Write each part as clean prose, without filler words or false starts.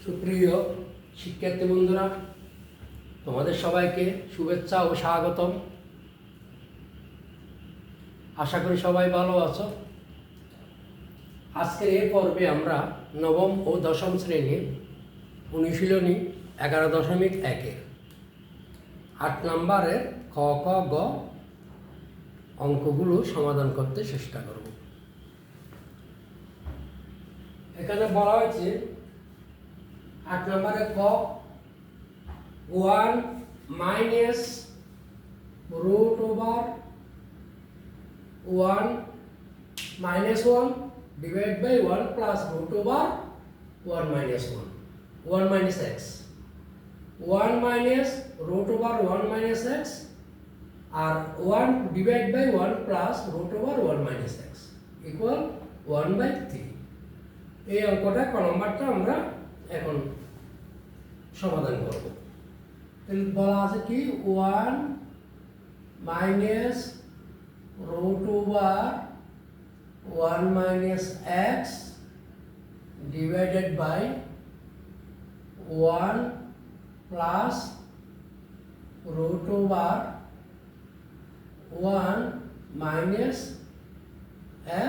সুপ্রিয় শিক্ষার্থী বন্ধুরা, তোমাদের সবাইকে শুভেচ্ছা ও স্বাগতম। আশা করি সবাই ভালো আছো। আজকের এই পর্বে আমরা নবম ও দশম শ্রেণীর অনুশীলনী 11.1 8 নম্বরের ক খ গ অঙ্কগুলো সমাধান করতে চেষ্টা করব। এখানে বলা হয়েছে 8 নম্বরে ক 1 minus root over 1 minus 1 divided by 1 plus root over 1 minus 1 1 minus x 1 minus root over 1 minus x R 1 divided by 1 plus root over 1 minus x equal 1 by 3। এই অঙ্কটা ক নম্বরটা আমরা এখন সমাধান করব। তাহলে বলা আছে কি 1 minus root over 1 minus x divided by 1 plus root over 1 minus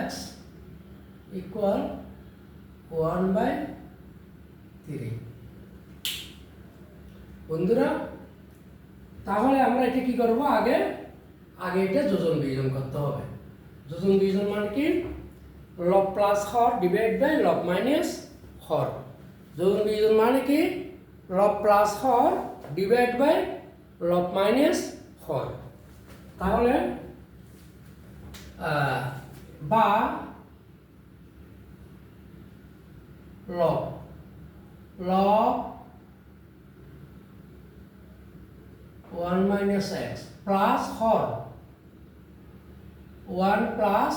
x equal 1 by 3। বন্ধুরা, তাহলে আমরা এটা কি করব, আগে এটা যোজন বিয়োজন করতে হবে। যোজন বিয়োজন মানে কি, লব প্লাস হর ডিভাইড বাই লব মাইনাস হর। যোজন বিয়োজন মানে কি, লব প্লাস হর ডিভাইড বাই লব মাইনাস হর। তাহলে বা লব লব 1 minus x plus hor 1 plus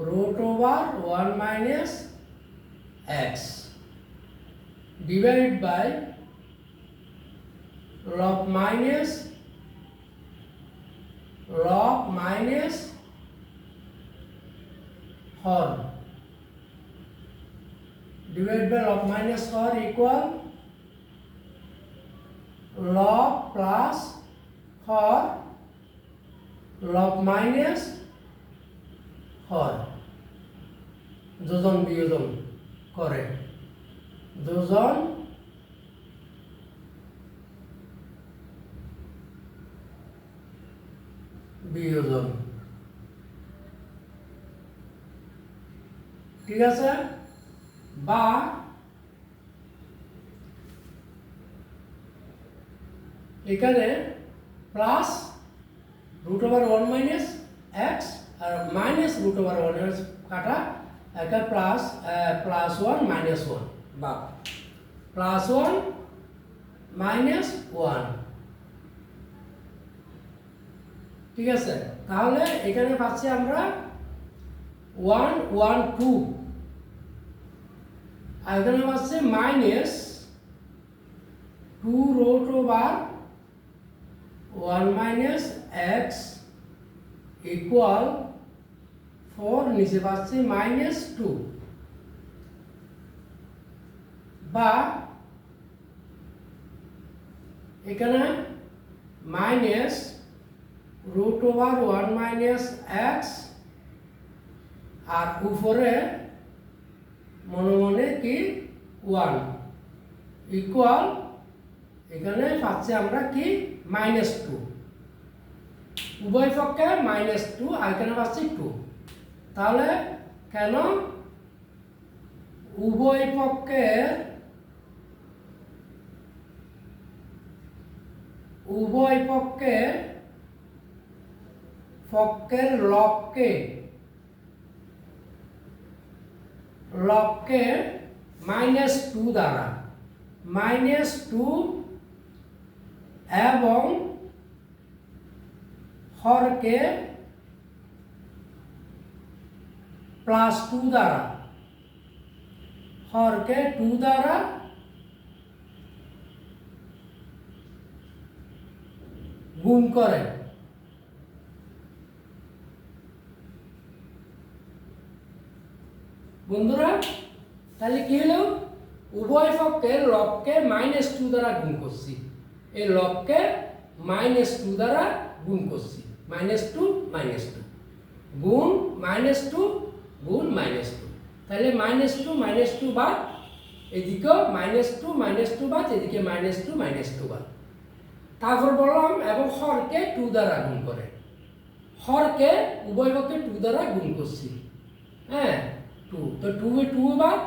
root over 1 minus x divided by log minus hor divided by log minus hor equal log plus hor log minus hor। যোজন বিয়োজন করে, যোজন বিয়োজন, ঠিক আছে। বা এখানে plus root over 1 minus x আর মাইনাস রুট ওভার 1 কাটা, একটা প্লাস 1 মাইনাস 1 বা প্লাস 1 মাইনাস 1, ঠিক আছে। তাহলে এখানে পাচ্ছি আমরা 1 1 2 আর এখানে পাচ্ছি minus 2 root over 1 minus x equal 4, নিচে পাচ্ছি minus 2 বা এখানে minus root over 1 minus x আর উপরে মনে মনে কি 1 equal এখানে পাচ্ছি আমরা কি -2, উভয় পক্ষে -2 আর এখানে পাচ্ছি 2। তাহলে কেন উভয় পক্ষের লবকে -2 দ্বারা -2 এবং হরকে +2 দ্বারা, হরকে 2 দ্বারা গুণ করে। বন্ধুরা, তাহলে কি হলো, উভয় পক্ষের লবকে -2 দ্বারা গুণ করছি, এই লবকে -2 দ্বারা গুণ করছি, -2 -2 গুণ -2 গুণ -2, তাহলে -2 বাদ, এদিকেও -2 বাদ, এদিকে -2 বাদ। তারপর বললাম এবং হরকে 2 দ্বারা গুণ করে, হরকে উভয় পক্ষে 2 দ্বারা গুণ করছি, হ্যাঁ 2, তো 2 বাদ,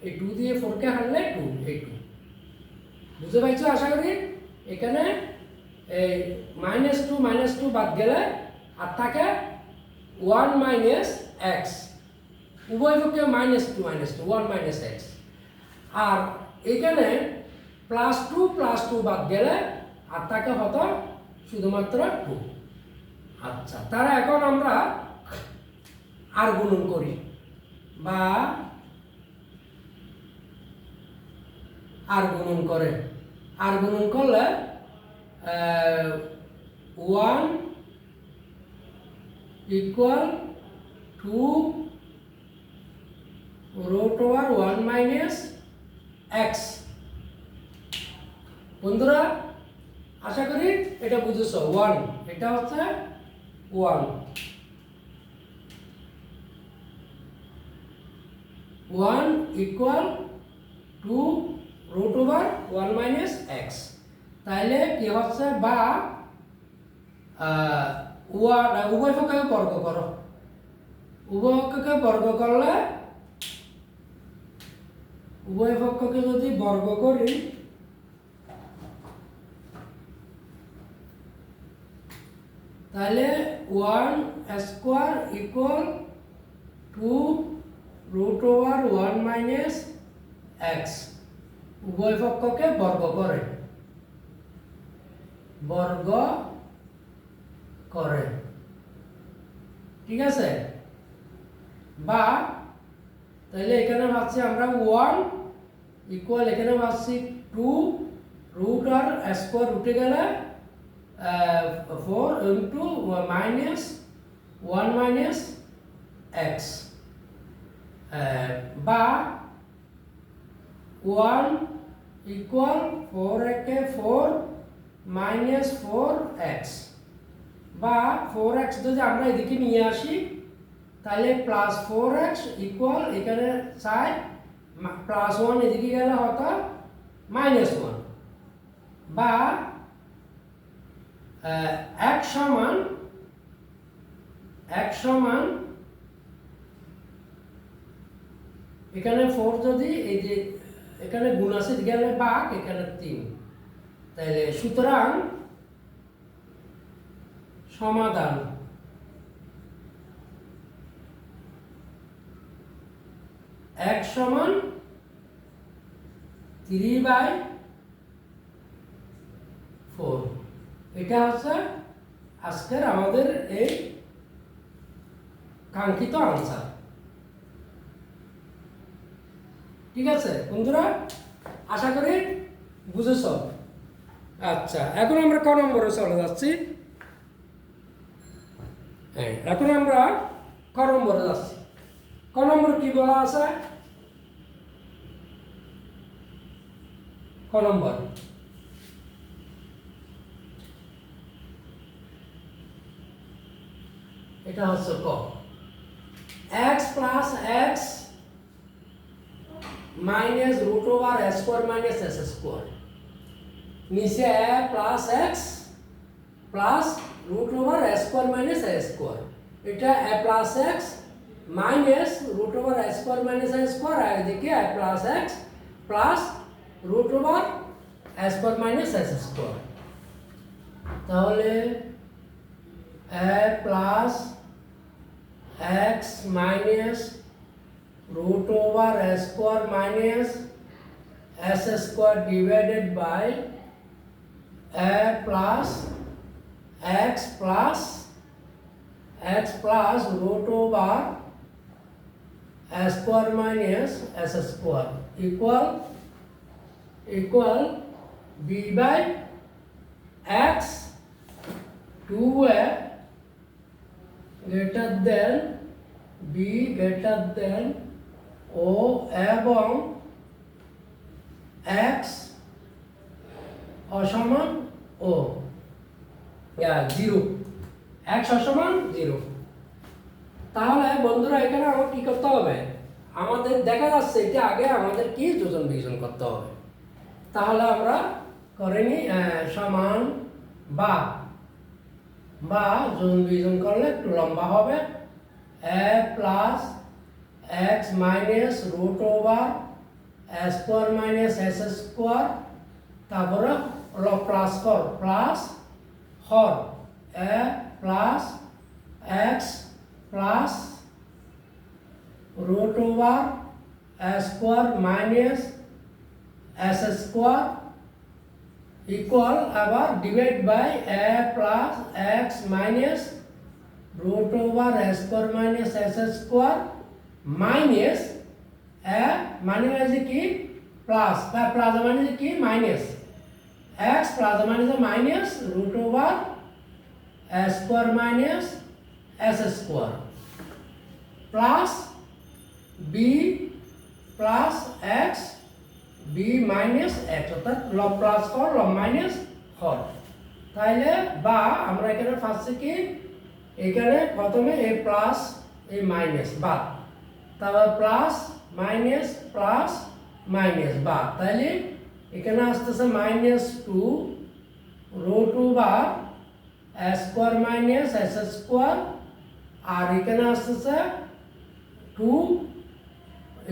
এই 2 দিয়ে 4কে হারলে 2, এই 2 বুঝতে পারছো আশা করি। এখানে এই -2 বাদ গেলে আর থাকে 1 - x, উভয় পক্ষে -2 1 - x, আর এখানে +2 বাদ গেলে আর থাকে হতো শুধুমাত্র 2। আচ্ছা, তারা এখন আমরা আর গুণন করি বা আর গুণন করে, আর গুণন করলে 1 = 2 √1 - x। বন্ধুরা আশা করি এটা বুঝেছো। 1 এটা হচ্ছে 1 = 2 √1 - x, তাহলে কি হচ্ছে বা উভয় পক্ষকে বর্গ করো, উভয় পক্ষকে বর্গ করলে, উভয় পক্ষকে যদি বর্গ করি তাহলে 1² = 2 √1 - x, উভয় পক্ষকে বর্গ করে, বর্গ করে, ঠিক আছে। বা তাহলে এখানে পাচ্ছি আমরা 1 = এখানে পাচ্ছি 2 রুট আর স্কোয়ার উঠে গেলে 4 × -1 - x, বা 1 = 4 একে 4 -4x, বা 4x যদি আমরা এদিকে নিয়ে আসি তাহলে +4x = এখানে 4 +1 এদিকে গেলে হতো -1, বা x সমান এখানে 4 যদি এই যে এখানে গুণ আছে গেলে ভাগ, এখানে 3, তাহলে সুতরাং সমাধান x সমান 3/4। এটা হচ্ছে আজকের আমাদের এই কাঙ্ক্ষিত আনসার, ঠিক আছে বন্ধুরা, আশা করি বুঝেছ। আচ্ছা, এখন আমরা ক নম্বরে চলে যাচ্ছি। হ্যাঁ, এখন আমরা ক নম্বরে যাচ্ছি। ক নম্বর কি বলা আছে? ক নম্বর এটা হচ্ছে ক, x + x - √(s² - s², নিচে a + x +√(s² - s², এটা a + x -√(s² - s², আর এদিকে a + x +√(s² - s², তাহলে a + x -√(s² - s² divided by a + x +√(s² - s² equal b/x, 2a greater than b greater than o এবং x অসমান ও 0, x অসমান 0। তাহলে বন্ধুরা এখানে আমার কি করতে হবে, আমাদের দেখা যাচ্ছে এটা আগে আমাদের কি যোজন বিয়োজন করতে হবে। তাহলে আমরা করে নিই সমান বা যোজন বিয়োজন করলে একটু লম্বা হবে। A plus x minus root over a square minus s square, তারপরে প্লাস হর a plus x plus root over a square minus s square equal আবার divide by a plus x minus root over a square minus s square minus a মানে হচ্ছে কি plus বা plus মানে কি minus x plus মানে minus root over a square minus s square plus b plus x b minus x, অর্থাৎ লব plus হর লব মাইনাস হর। তাইলে বা আমরা এখানে ফার্স্টে কি এখানে প্রথমে এ প্লাস এ মাইনাস বাদ, তারপর প্লাস মাইনাস বাদ, তাইলে এখানে আসতেছে -2 root over a square minus s square, আর এখানে আসতেছে 2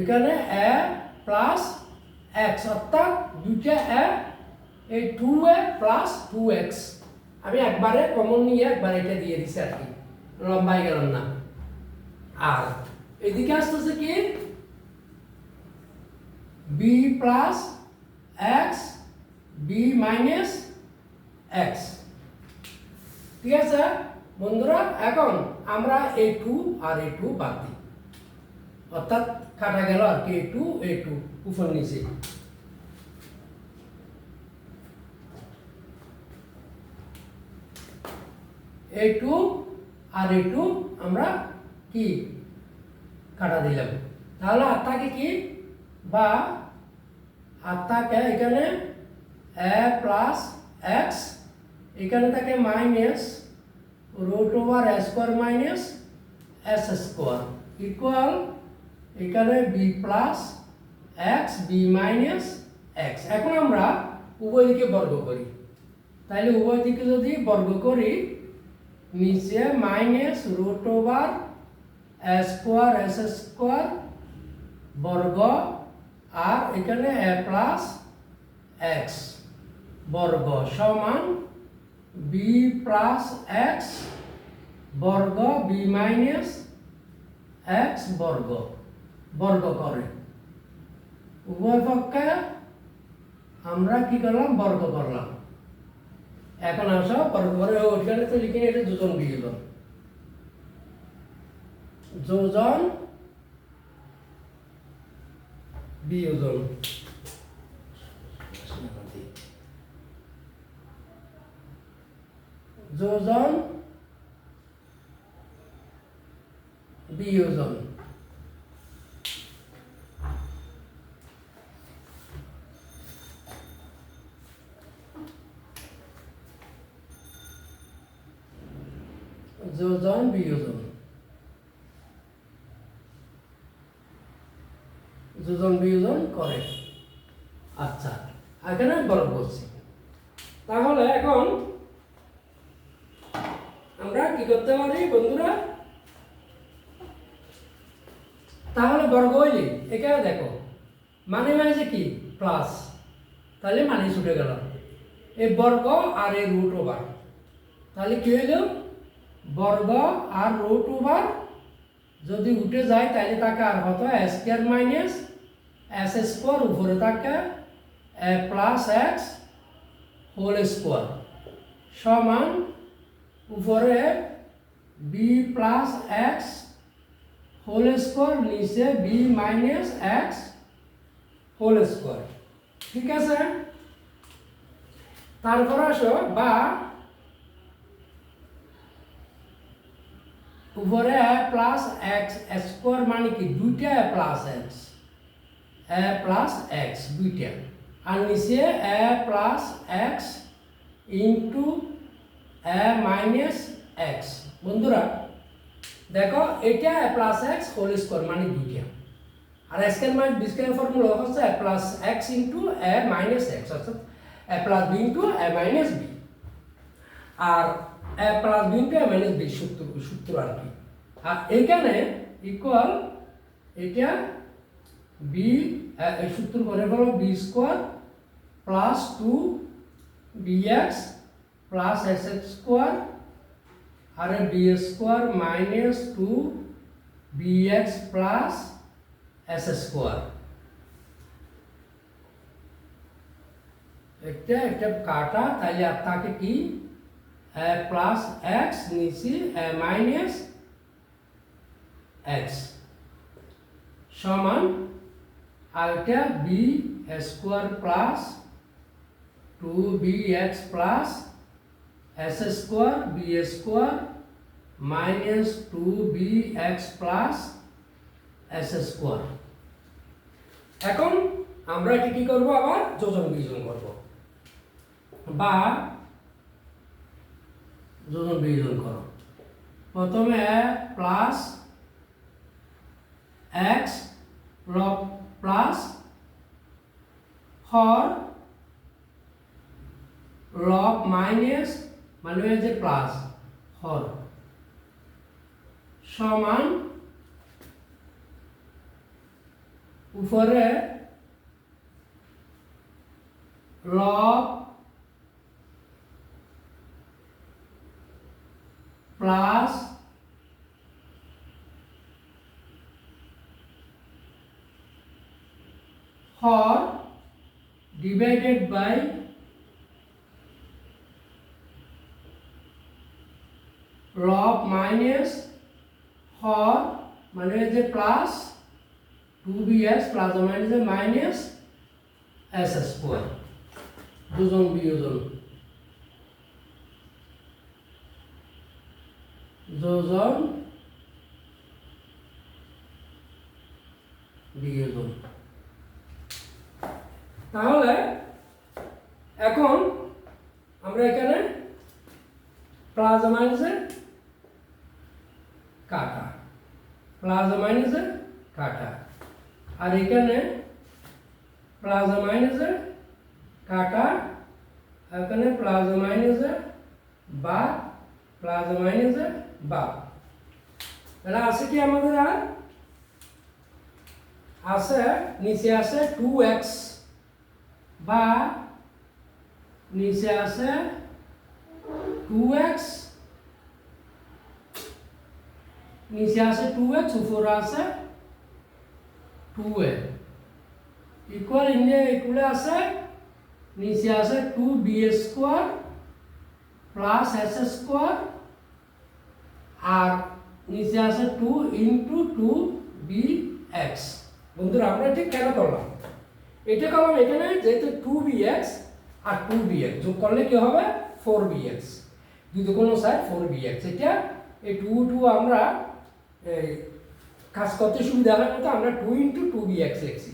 এখানে এ প্লাস এক্স, অর্থাৎ দুইটা এই 2a প্লাস 2x আমি একবারে কমন নিয়ে একবার এটা দিয়ে দিছি আর কি, লম্বাই গেলাম না। আর এদিকে আসতেছে কি b plus x b minus x. ঠিক আছে বন্ধুরা, এখন আমরা a2 আর a2 বাদ দিই, অর্থাৎ কাটা গেল আর কি a2 উপর নিচে। a2 আর a2 আমরা কি কাটা দিলাম, তাহলে আর থাকে কি বা আর থাকে এখানে a প্লাস এক্স, এখানে থাকে minus root over a square minus s square equal এখানে b plus x b minus x. এখন আমরা উভয় দিকে বর্গ করি, তাহলে উভয় দিকে যদি বর্গ করি নিচে minus root over a square S square বর্গ, আর এখানে এ প্লাস এক্স বর্গ সমান বি প্লাস এক্স বর্গ বি মাইনাস এক্স বর্গ করে উভয় পক্ষে আমরা কি করলাম বর্গ করলাম। এখন আসো বর্গ করে ওইখানে তো লিখে এটা যোজন বিয়োজন, যোজন বিয়োজন যোজন বিয়োজন যোজন বিয়োজন করে। আচ্ছা এখানে বর্গ করছি, তাহলে এখন আমরা কি করতে পারি বন্ধুরা, তাহলে বর্গ হইলে এখানে দেখো মানে যে কি প্লাস, তাহলে মানে ছুটে গেল এই বর্গ আর এই রুট ওভার, তাহলে কি হইল বর্গ আর রুট ওভার যদি উঠে যায় তাহলে তাকে আর হতো a square minus s square, উপরে থাকে a plus x whole square সমান উপরে b plus x whole square নিচে b minus x whole square. ঠিক আছে, তারপর আসো বা উপরে এ প্লাস এক্স স্কোয়ার মানে কি দুইটা এ প্লাস এক্স দুইটা, আর নিচে a plus x into a minus x. বন্ধুরা দেখো এটা a plus x whole square মানে দুইটা, আর a square minus b square formula হচ্ছে a plus x into a minus x, অর্থাৎ a plus b into a minus b, আর a plus b into a minus b সূত্র আর কি। আর এইখানে ইকুয়াল এটা বি এই সূত্র করে ফেলো b square plus two b x plus s x square আর b square minus two b x plus s square. এটা একটা কাটা, তাহলে আর থাকে কি এ প্লাস এক্স নিচে এ মাইনাস এক্স সমান আর এটা b square plus two b x plus s square b square minus two b x plus s square. এখন আমরা এটি কি করবো, আবার যোজন বিয়োজন করব, বা যোজন বিয়োজন করো। প্রথমে প্লাস এক্স লব প্লাস হর লব মাইনাস মানে হয়েছে প্লাস হর সমান উপরে লব প্লাস হর divided by log minus হর মানে হচ্ছে plus two b x plus minus minus s square. যোজন বিয়োজন, যোজন বিয়োজন। তাহলে এখন আমরা এখানে প্লাস মাইনাসে কাটা, প্লাস মাইনাসে কাটা, আর এখানে প্লাস মাইনাসে কাটা, এখানে প্লাস মাইনাসে বা প্লাস মাইনাসে বা। তাহলে আছে কি আমাদের, আর আছে নিচে আছে টু এক্স বা নিচে আছে টু এক্স, নিচে আছে টু এক্স, উপরে আছে টু এ ইকুয়াল ইন্ডিয়া ইকুয়ালে আছে নিচে আছে two b square plus s square আর নিচে আছে two into two b x. বন্ধুরা আমরা ঠিক কেন করলাম, এটা করলাম এখানে যেহেতু টু বি এক্স আর টু বি এক্স যোগ করলে কি হবে ফোর বি এক্স, দুই কোনো সাইড ফোর বি এক্স। এটা এই টু টু আমরা কাজ করতে সুবিধা হয় মতো আমরা two into two b x লিখছি,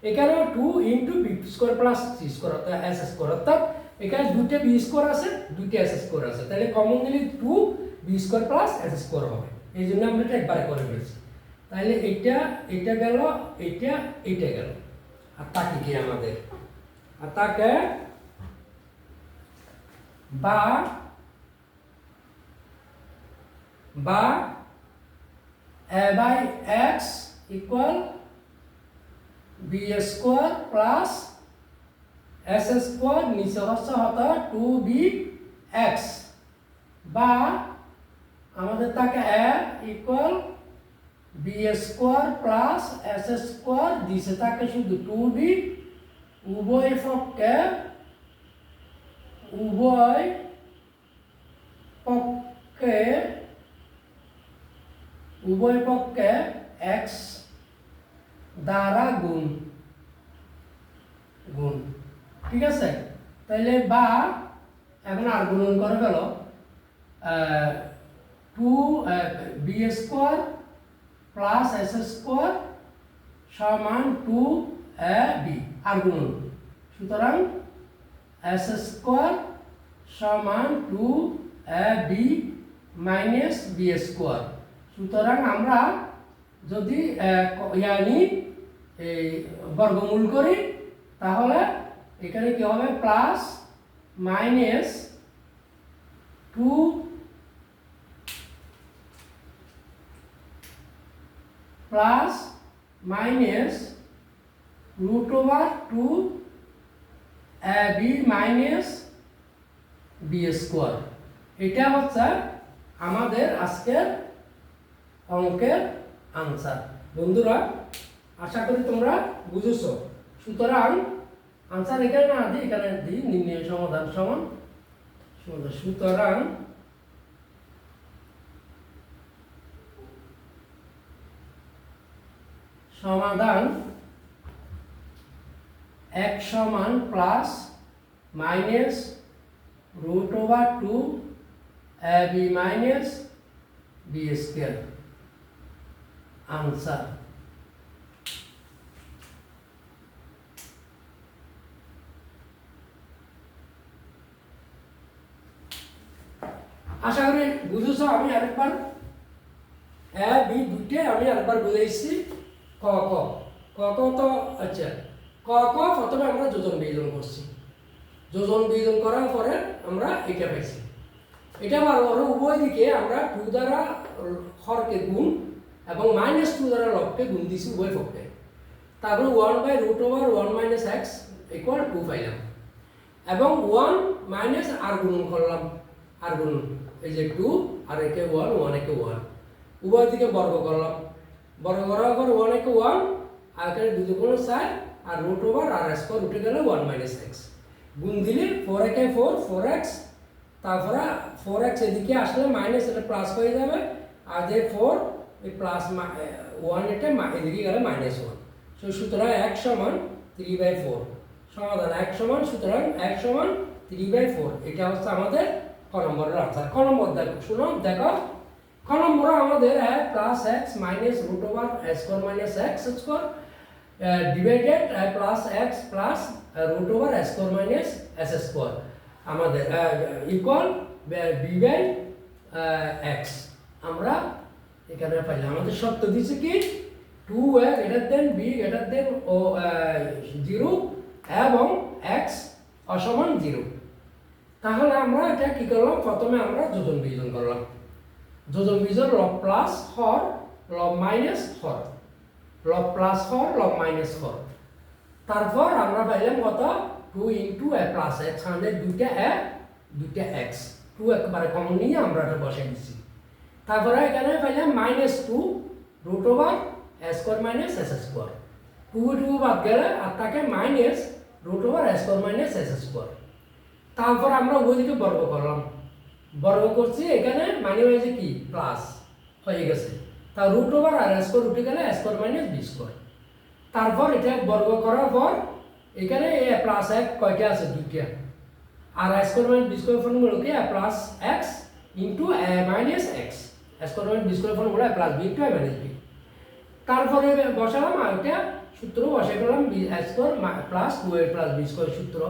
এখানে two into b square plus c square অর্থাৎ এস স্কোয়ার, অর্থাৎ এখানে দুইটা বি স্কোয়ার আছে দুইটা এস স্কোয়ার আছে, তাহলে কমন দিলে two b square plus s square হবে, এই জন্য আমরা এটা একবারে করে ফেলছি। তাহলে এটা এটা গেল, এটা এটা গেল, আর তাকে কি আমাদের, আর তাকে বা বা a by x equal b square plus s square নিচে হচ্ছে হতো 2bx বা আমাদের থাকে a equal b square plus s square দিছে থাকে শুধু 2b, উভয় পক্ষে উভয় পক্ষে x দ্বারা গুণ, ঠিক আছে। তাহলে বা এখন আর গুণন করে গেল two b square plus s square সমান টু বি, আর গুণন সুতরাং এস স্কোয়ার সমান 2ab মাইনাস বি স্কোয়ার। সুতরাং আমরা যদি এই বর্গমূল করি তাহলে এখানে কি হবে plus minus 2 plus minus root over 2ab minus b square. এটা হচ্ছে আমাদের আজকের অঙ্কের আনসার। বন্ধুরা আশা করি তোমরা বুঝেছ। সুতরাং আনসার এখানে না দিই, এখানে দিই নির্ণয় সমাধান সমান। সুতরাং সমাধান x সমান plus minus root over 2ab minus b square. Answer আশা করি বুঝেছ। আমি আরেকবার এ বি দুইটে আমি আরেকবার বুঝাইছি। ক ক ক ক তো আচ্ছা ক ক প্রথমে আমরা যোজন বিয়োজন করছি। যোজন বিয়োজন করার পরে আমরা এটা পাইছি। এটা আবার উভয় দিকে আমরা 2 দ্বারা হরকে গুণ এবং -2 দ্বারা লবকে গুণ দিছি উভয় পক্ষে। তারপরে 1/√1 - x = 2 পাইলাম এবং 1 মাইনাস আর গুণন করলাম। আর গুণন এই যে 2 আর একে 1 1 একে 1 উভয় দিকে বর্গ করলাম। বর্গ করার পর 1 একে 1 আর এখানে 2 দুগুণ 4 আর √ওভার আর স্কয়ার উঠে গেল 1 - x গুণ দিলে 4 একে 4 4x তারপরে 4x এদিকে আসলে মাইনাস এটা প্লাস হয়ে যাবে আর যে 4 এই প্লাস 1 এটা এদিকে গেলে -1। সুতরাং x সমান 3/4। সমাধান x সমান সুতরাং x সমান 3/4। এটা হচ্ছে আমাদের ক নম্বরের আনসার। ক নম্বর দেখো শুনো দেখো ক নম্বরে আমাদের plus x minus √over square - x square divided plus x plus √over square - s square আমাদের ইকুয়াল b/x। আমরা এখানে পাইলাম আমাদের শর্ত দিছে কি 2a > b > 0 এবং x অসমান 0। তাহলে আমরা এটা কি করলাম প্রথমে আমরা যোজন বিয়োজন করলাম। যোজন বিয়োজন লব প্লাস হর লব মাইনাস হর লব প্লাস হর লব মাইনাস হর। তারপর আমরা পাইলাম কত 2 * a প্লাস x আমাদের দুইটা a দুইটা x 2 একবারে কমন নিয়ে আমরা এটা বসাই দিছি। তারপরে এখানে পাইলাম -2 √ওভার স্কয়ার - s স্কয়ার 2 বাদ গেলে আর তাকে minus √over square - s square. তারপর আমরা ওইদিকে বর্গ করলাম। বর্গ করছি এখানে মানে হয়েছে কি প্লাস হয়ে গেছে। তা √ওভার আর স্কয়ার উঠে গেলে স্কয়ার - b স্কয়ার। তারপর এটা বর্গ করার পর এখানে a প্লাস x কয়টা আছে দুইটা আর স্কয়ার - b স্কয়ার ফর্মুলা কি a plus x into a minus x square - b square formula a plus b into a minus b। তারপরে বসালাম আর এটা সূত্র বসাই করলাম b square plus 2a plus b square সূত্র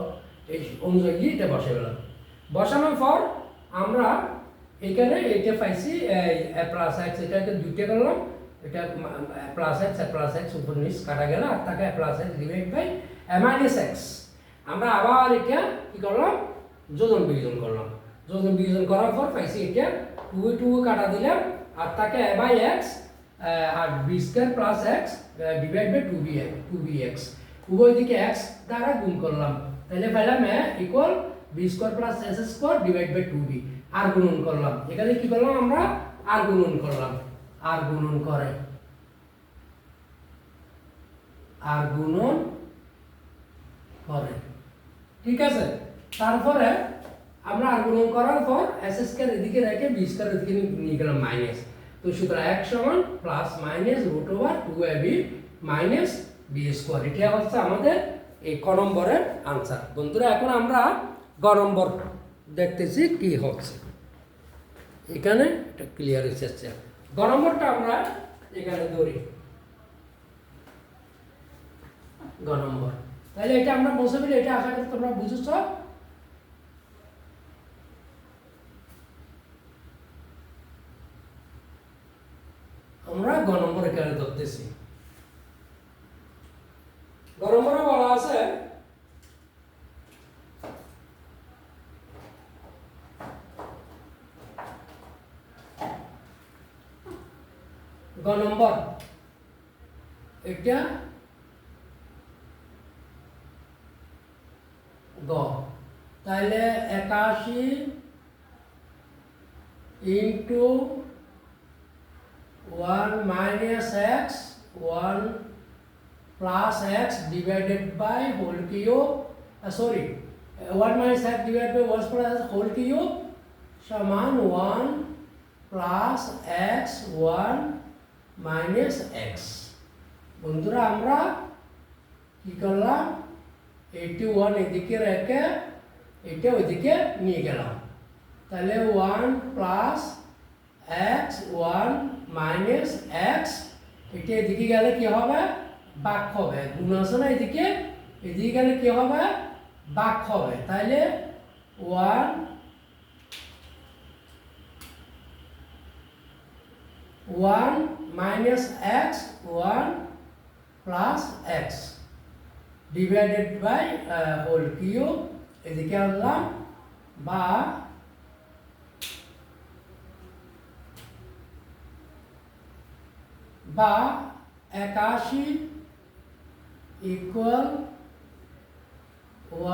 এই অনুযায়ী এটা বসাই গেলাম। বসানোর পর আমরা এখানে এটা পাইছি a প্লাস x এটাকে দুইটা করলাম এটা প্লাস x আর প্লাস x উপর নিচ কাটা গেল আর তাকে plus x divide by a minus x। আমরা আবার এটা কি করলাম যোজন বিয়োজন করলাম। যোজন বিয়োজন করার পর পাইছি এটা 2 কাটা দিলাম আর তাকে a বাই x আর b square plus x divide by 2bx উভয় দিকে x দ্বারা গুণ করলাম। তাহলে পাইলাম a equal b square plus s square divide by 2b। আর গুণন করলাম এখানে কি করলাম আমরা আর গুণন করলাম। আর গুণন করে ঠিক আছে। তারপরে আমরা আর গুণন করার পর s স্কয়ার এদিকে রেখে b স্কয়ার এদিকে নিয়ে গেলাম মাইনাস। তো সুতরাং x সমান plus minus √over 2ab minus b square. এটা হচ্ছে আমাদের এই ক নম্বরের আনসার। বন্ধুরা এখন আমরা গ নম্বর দেখতেছি কি হচ্ছে। এখানে এটা ক্লিয়ার হচ্ছে। গ নম্বরটা আমরা এখানে ধরি। গ নম্বর তাহলে এটা আমরা বসে ফেলি, এটা আশা করি তোমরা বুঝেছ। আমরা গ নম্বর এখানে ধরতেছি। গ নম্বরে বলা আছে গ নম্বর এটা গ, তাহলে 81 into 1 minus x 1 plus x divided by whole cube, sorry 1 minus x divide by 1 plus whole cube সমান 1 প্লাস এক্স 1 মাইনাস এক্স। বন্ধুরা আমরা কি করলাম, 81 এদিকে রেখে এটা ওইদিকে নিয়ে গেলাম, তাহলে 1 প্লাস এক্স 1 মাইনাস এক্স, এটা এদিকে গেলে কি হবে, বাক হবে, গুণ আছে না এদিকে, এদিকে গেলে কি হবে, বাক হবে। তাহলে 1 minus x 1 plus x divided by whole cube, এদিকে আনলাম, বা 81 equal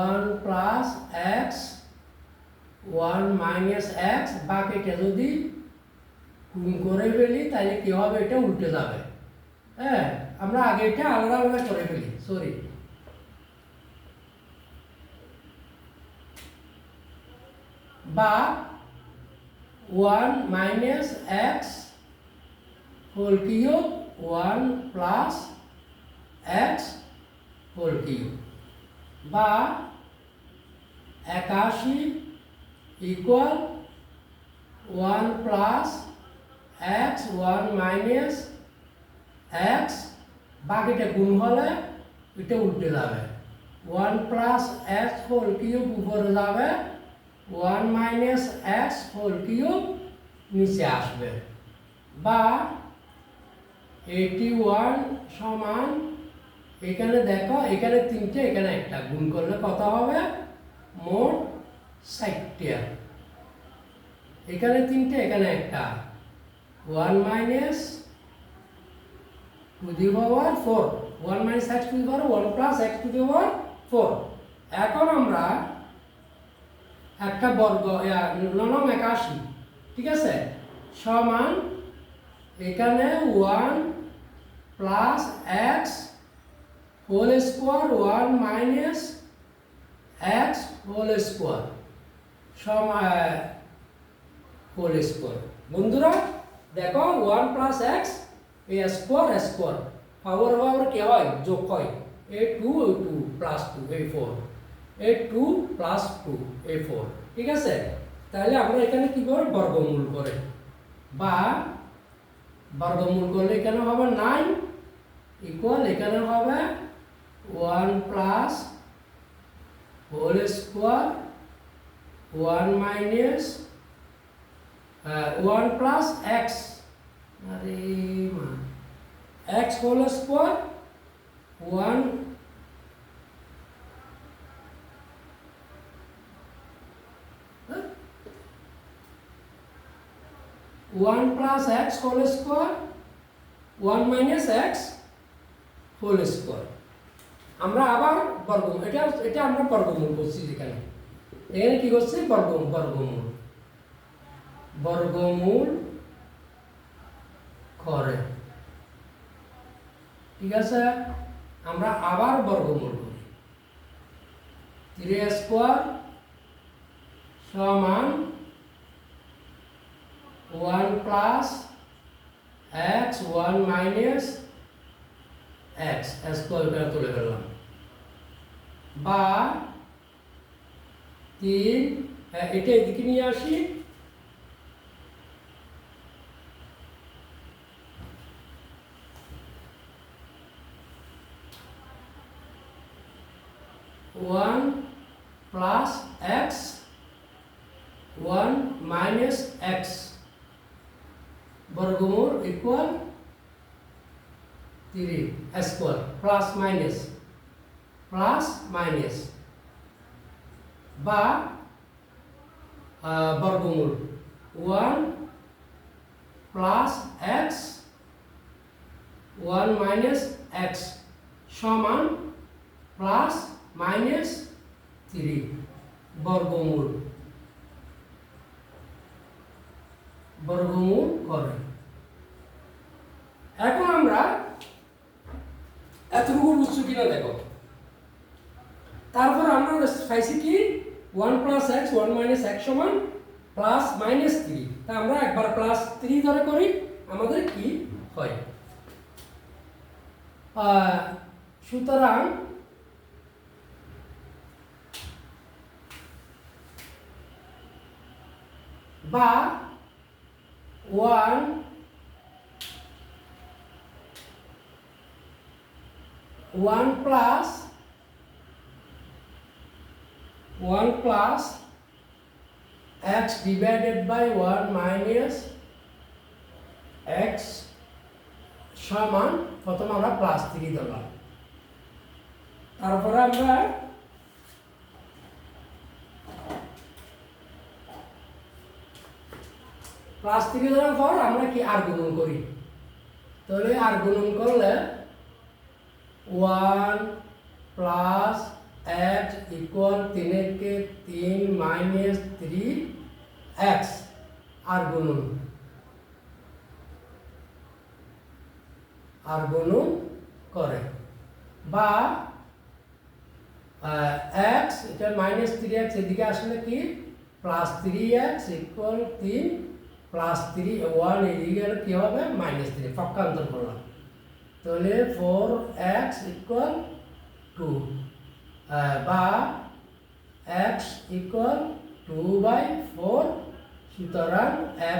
1 plus x 1 minus x, বাকিটা যদি গুণ করে ফেলি তাহলে কি হবে, এটা উল্টে যাবে। হ্যাঁ, আমরা আগে এটা আলাদা আলাদা করে ফেলি, সরি, বা 1 minus x whole cube 1 plus x whole cube, বা 81 equal 1 plus x 1 minus x, বাকিটা গুণ হলে এটা উল্টে যাবে, 1 প্লাস এক্স হোল কিউব উপরে যাবে, 1 মাইনাস এক্স হোল কিউব নিচে আসবে, বা 81 সমান, এখানে দেখো এখানে তিনটে এখানে একটা, গুণ করলে কত হবে, মোট 60টা, এখানে তিনটে এখানে একটা, 1 minus to the power 4, 1 minus x to the power 1 plus x to the power 4। এখন আমরা একটা বর্গ 81, ঠিক আছে, সমান এখানে 1 plus x whole square 1 minus x whole square সমান হোল স্কোয়ার। বন্ধুরা দেখো 1 প্লাস এক্স এ স্কোয়ার স্কোয়ার পাওয়ার পাওয়ার কি হয়, যোগ হয়, এ 2 প্লাস 2 এ 4, এ 2 প্লাস 2 এ 4, ঠিক আছে। তাহলে আমরা এখানে কি করব, বর্গমূল করে, বা বর্গমূল করলে এখানে হবে 9 ইকুয়াল এখানে হবে 1 plus whole square 1 minus 1 plus x, আরে মা, x whole square 1 1 plus x whole square 1 minus x whole square. আমরা আবার বর্গমূল, এটা আমরা বর্গমূল করছি, এখানে কি করছি, বর্গমূল করে, ঠিক আছে। আমরা আবার বর্গমূল করি, 3 স্কোয়ার সমান 1 plus x 1 minus x square তুলে ফেললাম, বা 3, এটা এদিকে নিয়ে আসি, 1 প্লাস x 1 মাইনাস x বর্গমূল ইকুয়াল 3 স্কোয়ার প্লাস মাইনাস বা বর্গমূল 1 প্লাস x 1 মাইনাস x সমান প্লাস মাইনাস 3 বর্গমূল করে। এখন আমরা এতটুকু বুঝছো কিনা দেখো। তারপর আমরা পাইছি কি 1 প্লাস x 1 মাইনাস x সমান প্লাস মাইনাস 3। তা আমরা একবার প্লাস 3 ধরে করি আমাদের কি হয়। সুতরাং বা 1 plus 1 x divided by 1 minus x সমান প্রথম আমরা প্লাস 3 ধরলাম। তারপরে আমরা প্লাস 3 ধরার পর আমরা কি আর গুণন করি। তাহলে আর গুণন করলে 1 plus x equal 3 minus 3x আর গুণন করে বা x এটা মাইনাস 3x এদিকে আসলে কি প্লাস 3x ইকুয়াল 3 প্লাস 3 1 এদিকে গেলে কি হবে মাইনাস 3 পক্ষান্তর করলাম। তাহলে 4x ইকুয়াল 2 বা x ইকুয়াল 2/4। সুতরাং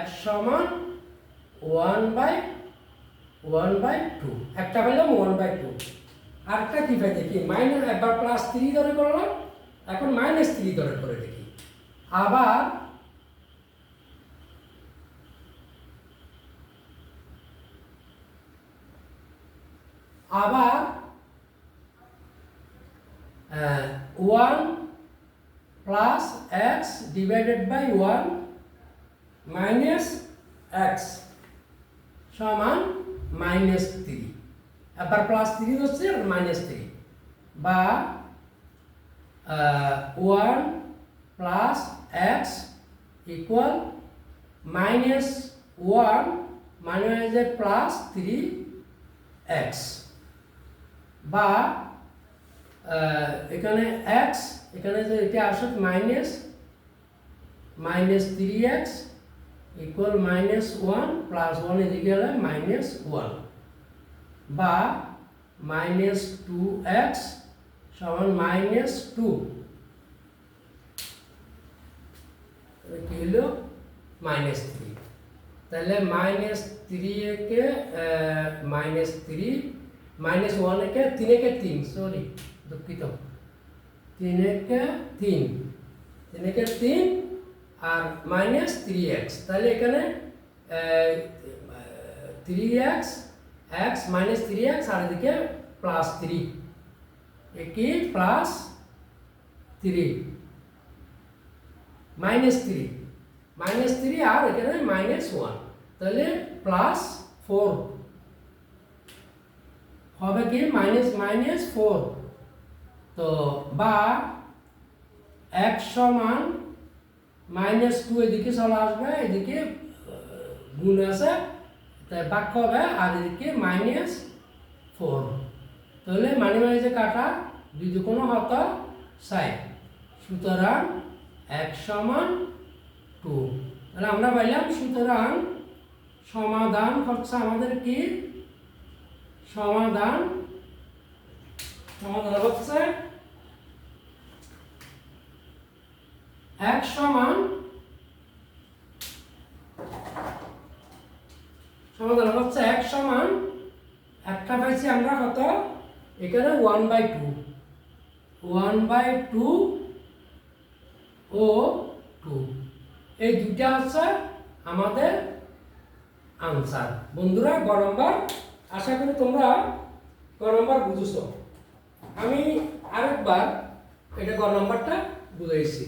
x সমান 1/2 একটা পেলাম 1/2। আরেকটা কি পাই দেখি মাইনাস একবার প্লাস 3 ধরে করলাম এখন মাইনাস 3 ধরে করে দেখি। আবার আবার 1 plus x divided by 1 minus x সমান মাইনাস 3। আবার প্লাস 3 হচ্ছে আর মাইনাস 3 বা 1 প্লাস x ইকুয়াল মাইনাস 1 মানে প্লাস 3x বা এখানে x এখানে যে এটা আসে minus 3x equal minus 1 plus 1 এদিকে গেলে মাইনাস 1 বা মাইনাস 2x সমান মাইনাস 2 কি হলো মাইনাস 3। তাহলে মাইনাস 3 কে মাইনাস 3 মাইনাস 1 কে 3 কে 3 সরি দুঃখিত 3 কে 3 আর মাইনাস 3x। তাহলে এখানে 3x x মাইনাস 3x আর এদিকে প্লাস 3 কি প্লাস 3 মাইনাস 3 আর এখানে মাইনাস 1 তাহলে প্লাস 4 হবে কি মাইনাস 4। তো বা x সমান মাইনাস 2 এদিকে চলে আসবে এদিকে গুণ আছে তাই বাক্য হবে আর এদিকে মাইনাস 4। তাহলে মাঝে কাটা দুই দুগুণ হত 6। সুতরাং x সমান 2। তাহলে আমরা পাইলাম সুতরাং সমাধান হচ্ছে আমাদের কি সমাধান হচ্ছে x সমান সমাধান হচ্ছে x সমান একটা পাইছি আমরা কত এখানে 1/2 1/2 ও 2, এই দুইটা হচ্ছে আমাদের আনসার। বন্ধুরা গ নম্বর, আশা করি তোমরা গ নম্বর বুঝেছো। আমি আরেকবার এটা গ নম্বরটা বুঝাইছি।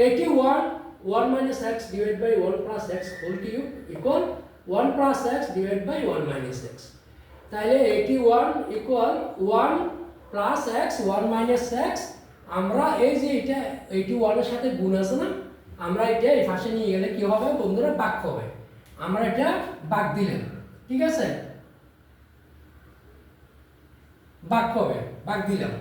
81 1 minus x divided by 1 plus x whole cube equal 1 plus x divided by 1 minus x। তাহলে 81 equal 1 plus x 1 minus x, আমরা এই যে এটা 81 এর সাথে গুণ আছে না, আমরা এটা এই পাশে নিয়ে গেলে কি হবে বন্ধুরা, ভাগ হবে। আমরা এটা ভাগ দিলাম, ঠিক আছে, ভাগ হবে, ভাগ দিলাম।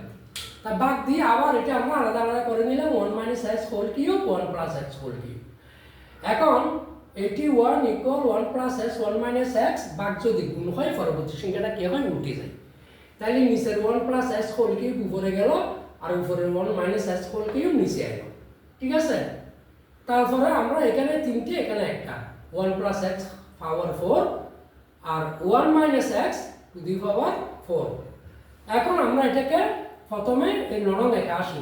তা ভাগ দিয়ে আবার এটা আমরা আলাদা আলাদা করে নিলাম, 1 minus x whole cube 1 plus x whole cube। এখন 81 equal 1 plus x 1 minus x, ভাগ যদি গুণ হয় পরবর্তী সংখ্যাটা কি হয়, উল্টে যায়। তাহলে নিচের 1 plus x whole cube উপরে গেল, আর উপরের 1 minus x whole cube নিচে এলো, ঠিক আছে। তারপরে আমরা এখানে তিনটে, এখানে একটা, 1 plus x power 4 R 1 minus x to the power 4। এখন আমরা এটাকে প্রথমে এই নরম একে আসি,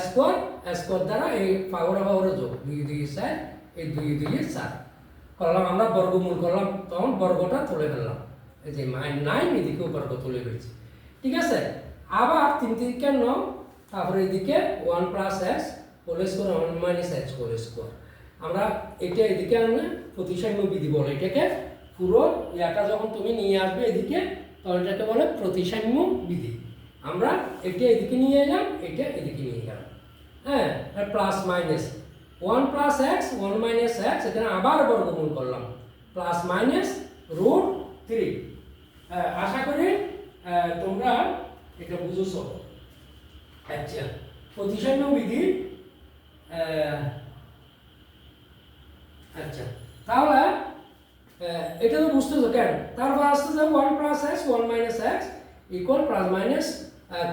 স্কোয়ার দ্বারা এই পাওয়ারে যোগ, 2 2 4, এই 2 2 4 করলাম, আমরা বর্গমূল করলাম, তখন বর্গটা তুলে ফেললাম, এই যে -9 এদিকেও বর্গ তুলে ফেলছি, ঠিক আছে। আবার 3 3 9, তারপরে এদিকে 1 plus x whole square 1 minus x whole square. আমরা এটা এদিকে আনলে প্রতিসাম্য বিধি বলে এটাকে। পুরো এটা যখন তুমি নিয়ে আসবে এদিকে, তখন এটাকে বলে প্রতিসাম্য বিধি। আমরা এটা এদিকে নিয়ে এলাম, এটা এদিকে নিয়ে গেলাম, হ্যাঁ, plus minus 1 plus x 1 minus x, এখানে আবার বর্গমূল করলাম, প্লাস মাইনাস √3। আশা করি তোমরা এটা বুঝেছো। আচ্ছা, প্রতিসাম্য বিধি, আচ্ছা তাহলে এটা তো বুঝতেছো কেন। তারপর আসতে যাবো 1 plus x 1 minus x equal plus minus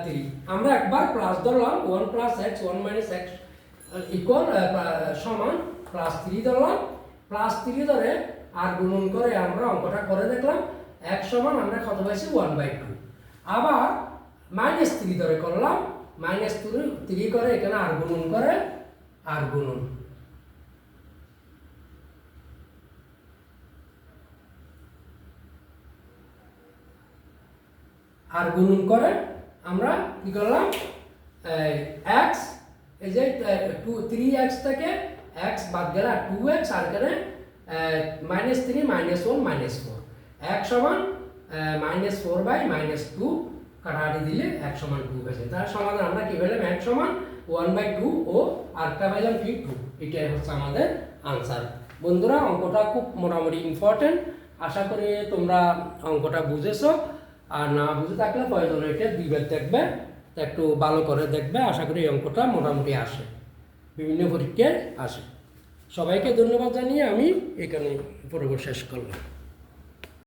3। আমরা একবার প্লাস ধরলাম, 1 plus x 1 minus x equal সমান প্লাস 3 ধরলাম, প্লাস 3 ধরে আর গুণন করে আমরা অঙ্কটা করে দেখলাম, x সমান আমরা কত পাইছি 1/2। আবার -3 ধরে করলাম, -3 করে এখানে আর গুণন করে, আর গুণন করে আমরা কি করলাম, x এই যে 3x থেকে x বাদ গেল, 2x আর এখানে -3 -1 -4, x সমান -4/-2 কাটাকাটি দিলে x সমান 2 হয়েছে। তার সমাধান আমরা কি পেলাম, x সমান 1/2 ও আরটা পেলাম কি 2। এটাই হচ্ছে আমাদের আনসার। বন্ধুরা অঙ্কটা খুব মোটামুটি ইম্পর্টেন্ট, আশা করি তোমরা অঙ্কটা বুঝেছো। আর না বুঝে থাকলে প্রয়োজন এটা দুইবার দেখবে, একটু ভালো করে দেখবে, আশা করি এই অঙ্কটা মোটামুটি আসে, বিভিন্ন পরীক্ষায় আসে। সবাইকে ধন্যবাদ জানিয়ে আমি এখানে পর্ব শেষ করলাম।